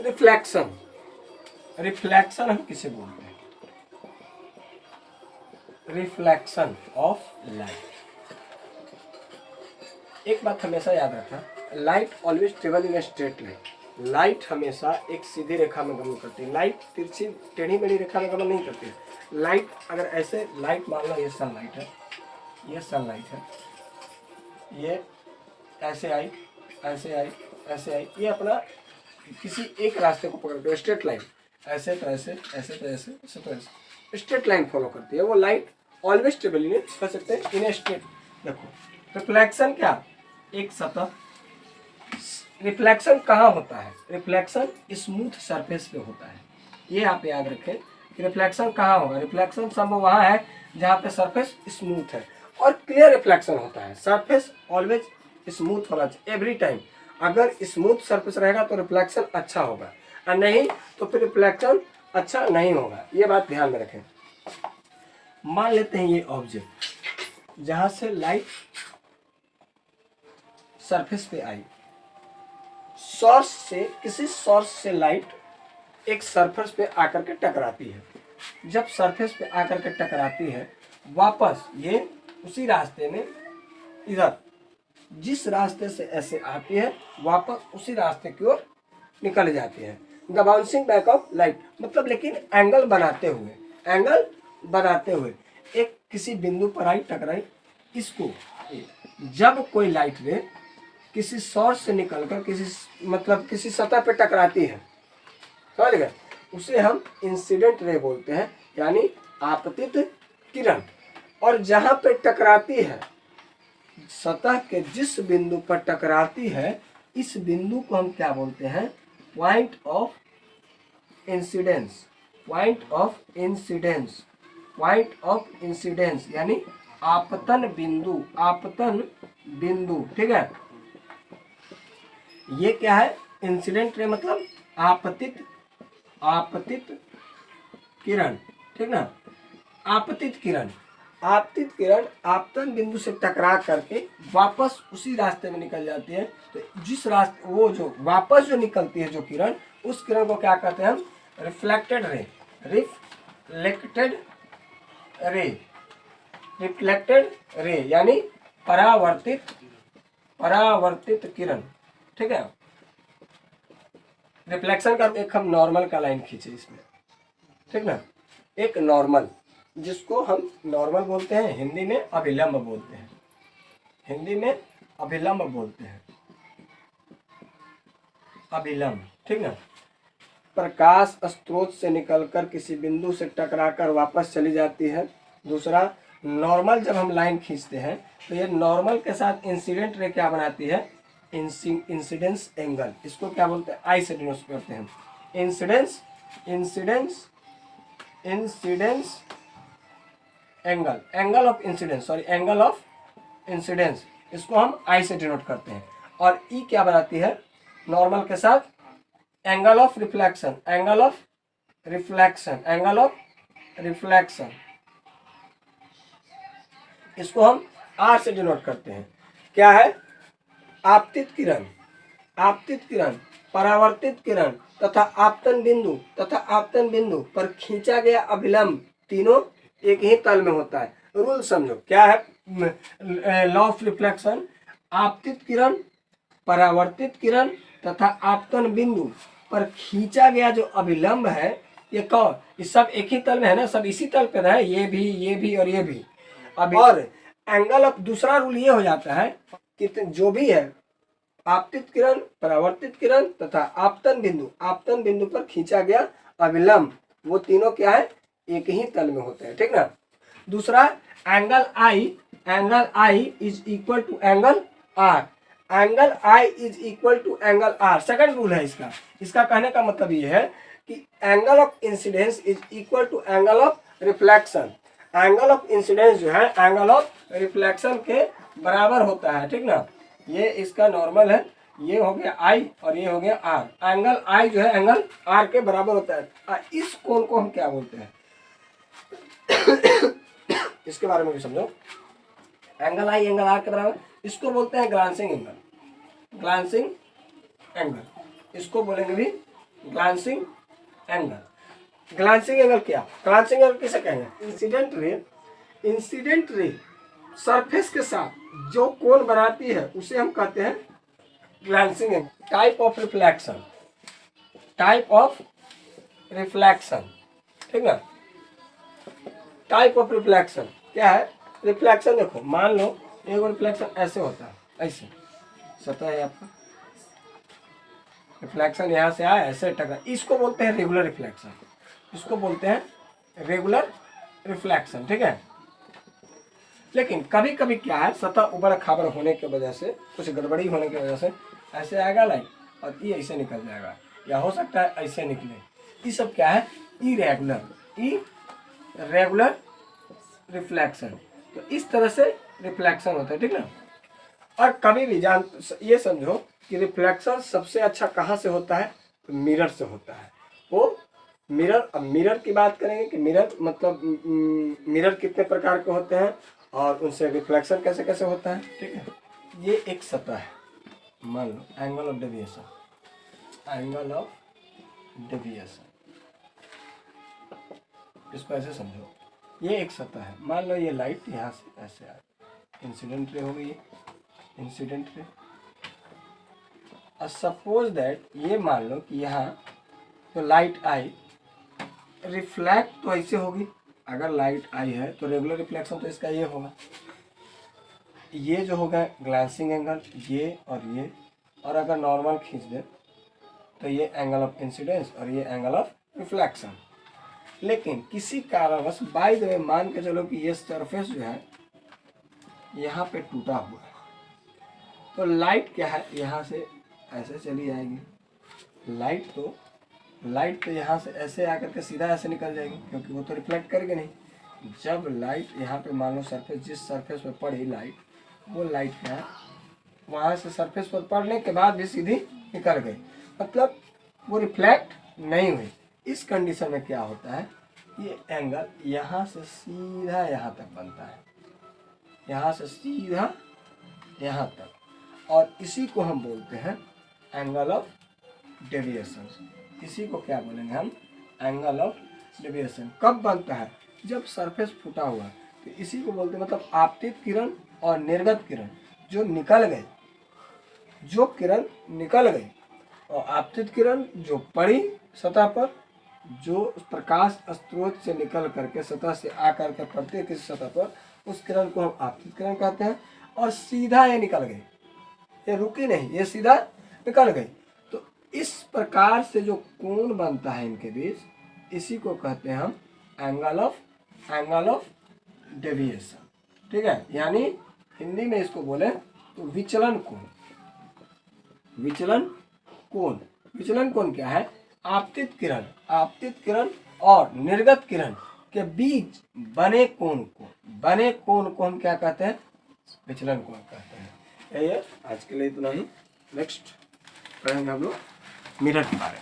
Reflection, reflection हम किसे बोलते हैं? Reflection of light. एक बात हमेशा याद रखना, light always travel in a straight line. Light हमेशा एक सीधी रेखा में गमन करती है, लाइट तिरछी टेढ़ी मेढ़ी रेखा में गमन नहीं करती है। लाइट अगर ऐसे, लाइट मान लो ये सनलाइट है, ये सनलाइट है, ये ऐसे आई, ऐसे आई, ऐसे आई, ये अपना किसी एक रास्ते को पकड़ते हो, स्ट्रेट लाइन, ऐसे तो ऐसे, ऐसे तो ऐसे, ऐसे तो ऐसे, स्ट्रेट लाइन फॉलो करती है वो लाइट। ऑलवेज ट्रेवल इन, कह सकते हैं इन ए स्ट्रेट। देखो रिफ्लेक्शन क्या, एक सतह, रिफ्लेक्शन कहाँ होता है? रिफ्लेक्शन स्मूथ सरफेस पे होता है। ये आप याद रखें कि रिफ्लेक्शन कहाँ होगा। रिफ्लेक्शन संभव वहाँ है जहाँ पे सरफेस स्मूथ है और क्लियर रिफ्लेक्शन होता है। सरफेस ऑलवेज स्मूथ होना चाहिए एवरी टाइम। अगर स्मूथ सरफेस रहेगा तो रिफ्लेक्शन अच्छा होगा और नहीं तो फिर रिफ्लेक्शन अच्छा नहीं होगा। ये बात ध्यान में रखें। मान लेते हैं ये ऑब्जेक्ट जहाँ से लाइट सरफेस पे आई, सोर्स से, किसी सोर्स से लाइट एक सरफेस पे आकर के टकराती है। जब सरफेस पे आकर के टकराती है, वापस ये उसी रास्ते में, इधर जिस रास्ते से ऐसे आती है वापस उसी रास्ते की ओर निकल जाती है। The bouncing back of light मतलब, लेकिन एंगल बनाते हुए, एंगल बनाते हुए एक किसी बिंदु पर आई, टकराई। इसको जब कोई लाइट रे किसी सोर्स से निकलकर किसी सतह पे टकराती है, समझ गए, उसे हम इंसिडेंट रे बोलते हैं, यानी आपतित किरण। और जहां पे टकराती है, सतह के जिस बिंदु पर टकराती है, इस बिंदु को हम क्या बोलते हैं? Point of incidence, point of incidence, point of incidence यानी आपतन बिंदु, आपतन बिंदु। ठीक है, ये क्या है? इंसिडेंट रे मतलब आपतित, आपतित किरण। ठीक ना, आपतित किरण, आपतित किरण आपतन बिंदु से टकरा करके वापस उसी रास्ते में निकल जाती है। तो जिस रास्ते, वो जो वापस जो निकलती है जो किरण, उस किरण को क्या कहते हैं हम? Reflected ray, reflected ray, reflected ray यानी परावर्तित, परावर्तित किरण। ठीक है, रिफ्लेक्शन का एक हम नॉर्मल का लाइन खींचे इसमें। ठीक ना, एक नॉर्मल, जिसको हम नॉर्मल बोलते हैं, हिंदी में अभिलंब बोलते हैं, हिंदी में अभिलंब बोलते हैं, अभिलंब। ठीक ना, प्रकाश स्रोत से निकलकर किसी बिंदु से टकराकर वापस चली जाती है। दूसरा नॉर्मल, जब हम लाइन खींचते हैं तो ये नॉर्मल के साथ इंसिडेंट रे क्या बनाती है? Incidence angle. इसको क्या बोलते हैं? आई से डिनोट करते हैं। Incidence, incidence, incidence angle, angle of incidence, sorry angle of incidence, इसको हम आई से डिनोट करते हैं। और ई क्या बनाती है नॉर्मल के साथ? Angle of reflection, angle of reflection, angle of reflection, इसको हम आर से डिनोट करते हैं। क्या है? आपतित किरण, आपतित किरण, परावर्तित किरण तथा आपतन बिंदु, तथा आपतन बिंदु पर खींचा गया अभिलंब, तीनों एक ही तल में होता है। रूल समझो, क्या है लॉ ऑफ रिफ्लेक्शन? आपतित किरण, परावर्तित किरण तथा आपतन बिंदु पर खींचा गया जो अभिलंब है, ये कौन? ये सब एक ही तल में है ना, सब इसी तल पे है, ये भी और ये भी। अब और एंगल ऑफ, दूसरा रूल ये हो जाता है कि जो भी है आपतित किरण, परावर्तित किरण तथा आपतन बिंदु पर खींचा गया अभिलंब, वो तीनों क्या है? एक ही तल में होते हैं। ठीक ना। दूसरा angle i is equal to angle r, angle i is equal to angle r, second rule है इसका। इसका कहने का मतलब ये है कि angle of incidence is equal to angle of reflection. Angle of incidence जो है एंगल ऑफ रिफ्लेक्शन के बराबर होता है। ठीक ना, ये इसका नॉर्मल है, ये हो गया आई और ये हो गया आर। एंगल आई जो है एंगल आर के बराबर होता है। इस कोण को हम क्या बोलते हैं? इसके बारे में भी समझो। एंगल आई एंगल आर के बराबर, इसको बोलते हैं ग्लांसिंग एंगल, ग्लांसिंग एंगल, इसको बोलेंगे भी ग्लांसिंग एंगल। ग्लांसिंग एंगल क्या? ग्लांसिंग एंगल किसे कहेंगे? इंसिडेंट रे सरफेस के साथ जो कोण बनाती है उसे हम कहते हैं glancing angle. Type of reflection, type of reflection, ठीक ना। टाइप ऑफ रिफ्लेक्शन क्या है? रिफ्लेक्शन देखो, मान लो एक रिफ्लेक्शन ऐसे होता है, ऐसे सतह है आपका, रिफ्लेक्शन यहाँ से आया ऐसे टकरा, इसको बोलते हैं रेगुलर रिफ्लेक्शन, इसको बोलते हैं रेगुलर रिफ्लेक्शन, ठीक है। लेकिन कभी कभी क्या है, सतह उबड़ खाबड़ होने की वजह से, कुछ गड़बड़ी होने की वजह से ऐसे आएगा लाइट और ये ऐसे निकल जाएगा, या हो सकता है ऐसे निकले। ये सब क्या है? Irregular reflection. तो इस तरह से रिफ्लेक्शन होता है, ठीक ना। और कभी भी ये समझो कि रिफ्लेक्शन सबसे अच्छा कहाँ से होता है? तो मिरर से होता है। वो मिरर, अब मिरर की बात करेंगे कि मिरर मतलब मिरर कितने प्रकार के होते हैं और उनसे रिफ्लेक्शन कैसे कैसे होता है, ठीक है। ये एक सतह है, मान लो angle of deviation, angle of deviation, इसको ऐसे समझो, ये एक सतह है। मान लो ये लाइट यहाँ से ऐसे आ गई, इंसिडेंट रे हो गई, इंसिडेंट रे। और सपोज दैट ये मान लो कि यहाँ तो लाइट आई, रिफ्लेक्ट तो ऐसे होगी, अगर लाइट आई है तो रेगुलर रिफ्लेक्शन तो इसका ये होगा, ये जो होगा ग्लांसिंग एंगल, ये, और अगर नॉर्मल खींच दे तो ये एंगल ऑफ इंसिडेंस और ये एंगल ऑफ रिफ्लेक्शन। लेकिन किसी कारणवश बाय द वे मान के चलो कि ये सरफेस जो है यहाँ पे टूटा हुआ है, तो लाइट क्या है, यहाँ से ऐसे चली जाएगी लाइट, तो यहाँ से ऐसे आकर के सीधा ऐसे निकल जाएगी, क्योंकि वो तो रिफ्लेक्ट करेगी नहीं। जब लाइट यहाँ पे मान लो सरफेस, जिस सरफेस पर पड़ी लाइट, वो लाइट क्या है, वहाँ से सरफेस पर पड़ने के बाद भी सीधी निकल गई, मतलब वो रिफ्लेक्ट नहीं हुई। इस कंडीशन में क्या होता है, ये एंगल यहाँ से सीधा यहाँ तक बनता है, यहाँ से सीधा यहाँ तक, और इसी को हम बोलते हैं एंगल ऑफ डेविएशन। इसी को क्या बोलेंगे हम? Angle of deviation. कब बनता है? जब सरफेस फूटा हुआ, तो इसी को बोलते हैं, मतलब आपतित किरण और निर्गत किरण जो निकल गए, जो किरण निकल गई, और आपतित किरण जो पड़ी सतह पर, जो प्रकाश स्रोत से निकल करके सतह से आकर के पड़ती है किसी सतह पर, उस किरण को हम आपतित किरण कहते हैं। और सीधा ये निकल गई, ये रुकी नहीं, ये सीधा निकल गई। तो इस प्रकार से जो कोण बनता है इनके बीच, इसी को कहते हैं हम एंगल ऑफ डेविएशन, ठीक है। यानी हिंदी में इसको बोले तो विचलन कोण। विचलन कोण क्या है? आपतित किरण और निर्गत किरण के बीच बने कोण को हम क्या कहते हैं? विचलन कोण कहते हैं। ये आज के लिए इतना ही। नेक्स्ट पढ़ेंगे हम लोग मिरर के बारे में।